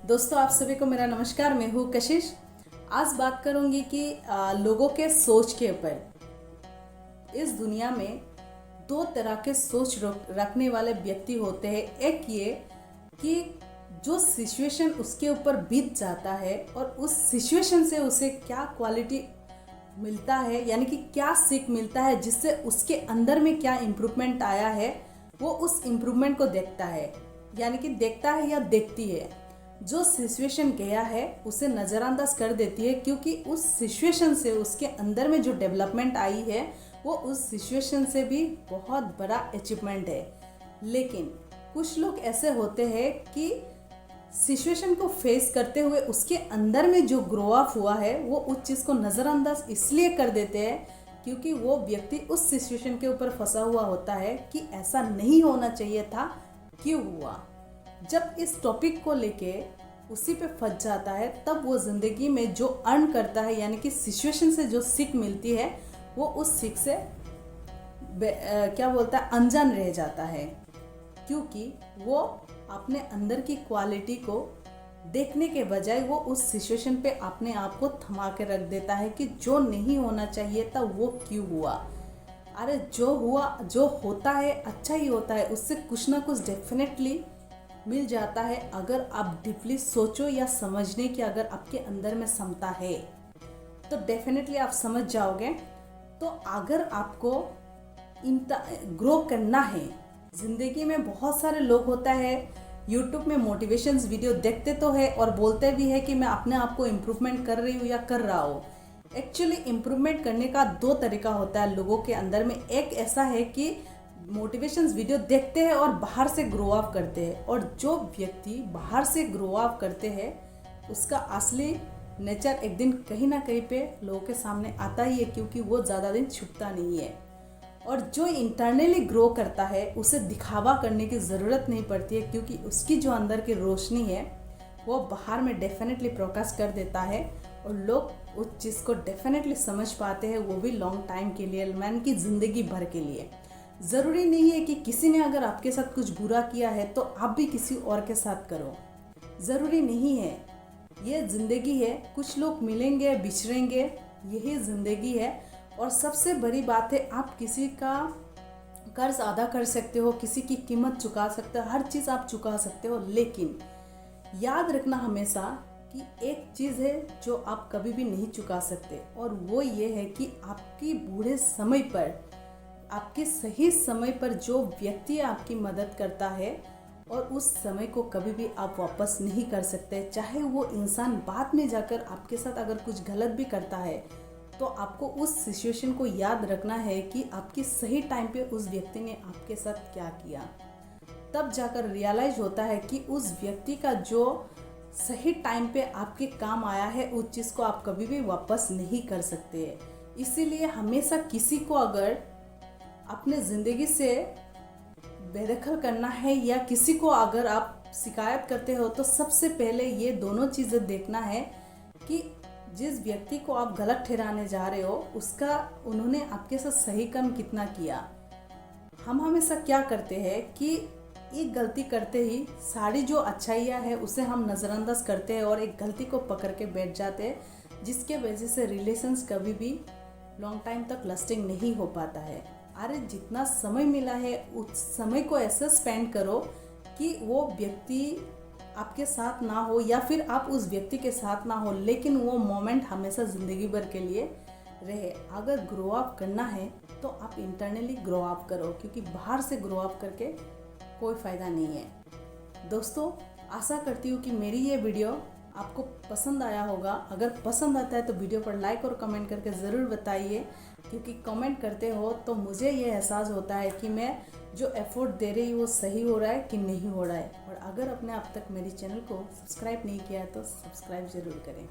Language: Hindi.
दोस्तों, आप सभी को मेरा नमस्कार। मैं हूँ कशिश। आज बात करूँगी कि लोगों के सोच के ऊपर। इस दुनिया में दो तरह के सोच रखने वाले व्यक्ति होते हैं। एक ये कि जो सिचुएशन उसके ऊपर बीत जाता है और उस सिचुएशन से उसे क्या क्वालिटी मिलता है, यानी कि क्या सीख मिलता है, जिससे उसके अंदर में क्या इम्प्रूवमेंट आया है, वो उस इम्प्रूवमेंट को देखता है, यानी कि देखता है या देखती है। जो सिचुएशन गया है उसे नज़रअंदाज कर देती है, क्योंकि उस सिचुएशन से उसके अंदर में जो डेवलपमेंट आई है वो उस सिचुएशन से भी बहुत बड़ा अचीवमेंट है। लेकिन कुछ लोग ऐसे होते हैं कि सिचुएशन को फेस करते हुए उसके अंदर में जो ग्रो अप हुआ है वो उस चीज़ को नज़रअंदाज इसलिए कर देते हैं क्योंकि वो व्यक्ति उस सिचुएशन के ऊपर फंसा हुआ होता है कि ऐसा नहीं होना चाहिए था, क्यों हुआ। जब इस टॉपिक को लेके उसी पे फंस जाता है तब वो ज़िंदगी में जो अर्न करता है, यानी कि सिचुएशन से जो सीख मिलती है, वो उस सीख से क्या बोलता है, अनजान रह जाता है। क्योंकि वो अपने अंदर की क्वालिटी को देखने के बजाय वो उस सिचुएशन पे अपने आप को थमा के रख देता है कि जो नहीं होना चाहिए था वो क्यों हुआ। अरे जो हुआ, जो होता है अच्छा ही होता है, उससे कुछ ना कुछ डेफिनेटली मिल जाता है। अगर आप डीपली सोचो या समझने की अगर आपके अंदर में क्षमता है तो डेफिनेटली आप समझ जाओगे। तो अगर आपको ग्रो करना है ज़िंदगी में, बहुत सारे लोग होता है यूट्यूब में मोटिवेशंस वीडियो देखते तो है और बोलते भी है कि मैं अपने आप को इम्प्रूवमेंट कर रही हूँ या कर रहा हूँ। एक्चुअली इम्प्रूवमेंट करने का दो तरीका होता है लोगों के अंदर में। एक ऐसा है कि मोटिवेशंस वीडियो देखते हैं और बाहर से ग्रो अप करते हैं, और जो व्यक्ति बाहर से ग्रो अप करते हैं उसका असली नेचर एक दिन कहीं ना कहीं पे लोगों के सामने आता ही है, क्योंकि वो ज़्यादा दिन छुपता नहीं है। और जो इंटरनली ग्रो करता है उसे दिखावा करने की ज़रूरत नहीं पड़ती है, क्योंकि उसकी जो अंदर की रोशनी है वो बाहर में डेफिनेटली प्रकाश कर देता है और लोग उस चीज़ को डेफिनेटली समझ पाते हैं, वो भी लॉन्ग टाइम के लिए, मैन की ज़िंदगी भर के लिए। ज़रूरी नहीं है कि किसी ने अगर आपके साथ कुछ बुरा किया है तो आप भी किसी और के साथ करो, ज़रूरी नहीं है। ये ज़िंदगी है, कुछ लोग मिलेंगे बिछड़ेंगे, यही ज़िंदगी है। और सबसे बड़ी बात है, आप किसी का कर्ज अदा कर सकते हो, किसी की कीमत चुका सकते हो, हर चीज़ आप चुका सकते हो। लेकिन याद रखना हमेशा कि एक चीज़ है जो आप कभी भी नहीं चुका सकते, और वो ये है कि आपकी बूढ़े समय पर, आपके सही समय पर जो व्यक्ति आपकी मदद करता है, और उस समय को कभी भी आप वापस नहीं कर सकते। चाहे वो इंसान बाद में जाकर आपके साथ अगर कुछ गलत भी करता है तो आपको उस सिचुएशन को याद रखना है कि आपकी सही टाइम पे उस व्यक्ति ने आपके साथ क्या किया। तब जाकर रियलाइज होता है कि उस व्यक्ति का जो सही टाइम पे आपके काम आया है, उस चीज़ को आप कभी भी वापस नहीं कर सकते। इसीलिए हमेशा किसी को अगर अपने ज़िंदगी से बेदखल करना है या किसी को अगर आप शिकायत करते हो, तो सबसे पहले ये दोनों चीज़ें देखना है कि जिस व्यक्ति को आप गलत ठहराने जा रहे हो उसका, उन्होंने आपके साथ सही काम कितना किया। हम हमेशा क्या करते हैं कि एक गलती करते ही सारी जो अच्छाइयाँ है उसे हम नज़रअंदाज करते हैं और एक गलती को पकड़ के बैठ जाते हैं, जिसके वजह से रिलेशंस कभी भी लॉन्ग टाइम तक लास्टिंग नहीं हो पाता है। अरे जितना समय मिला है उस समय को ऐसे स्पेंड करो कि वो व्यक्ति आपके साथ ना हो या फिर आप उस व्यक्ति के साथ ना हो, लेकिन वो मोमेंट हमेशा ज़िंदगी भर के लिए रहे। अगर ग्रो अप करना है तो आप इंटरनली ग्रो अप करो, क्योंकि बाहर से ग्रो अप करके कोई फ़ायदा नहीं है। दोस्तों, आशा करती हूँ कि मेरी ये वीडियो आपको पसंद आया होगा। अगर पसंद आता है तो वीडियो पर लाइक और कमेंट करके ज़रूर बताइए, क्योंकि कमेंट करते हो तो मुझे ये एहसास होता है कि मैं जो एफर्ट दे रही हूँ वो सही हो रहा है कि नहीं हो रहा है। और अगर आपने अब तक मेरी चैनल को सब्सक्राइब नहीं किया है तो सब्सक्राइब ज़रूर करें।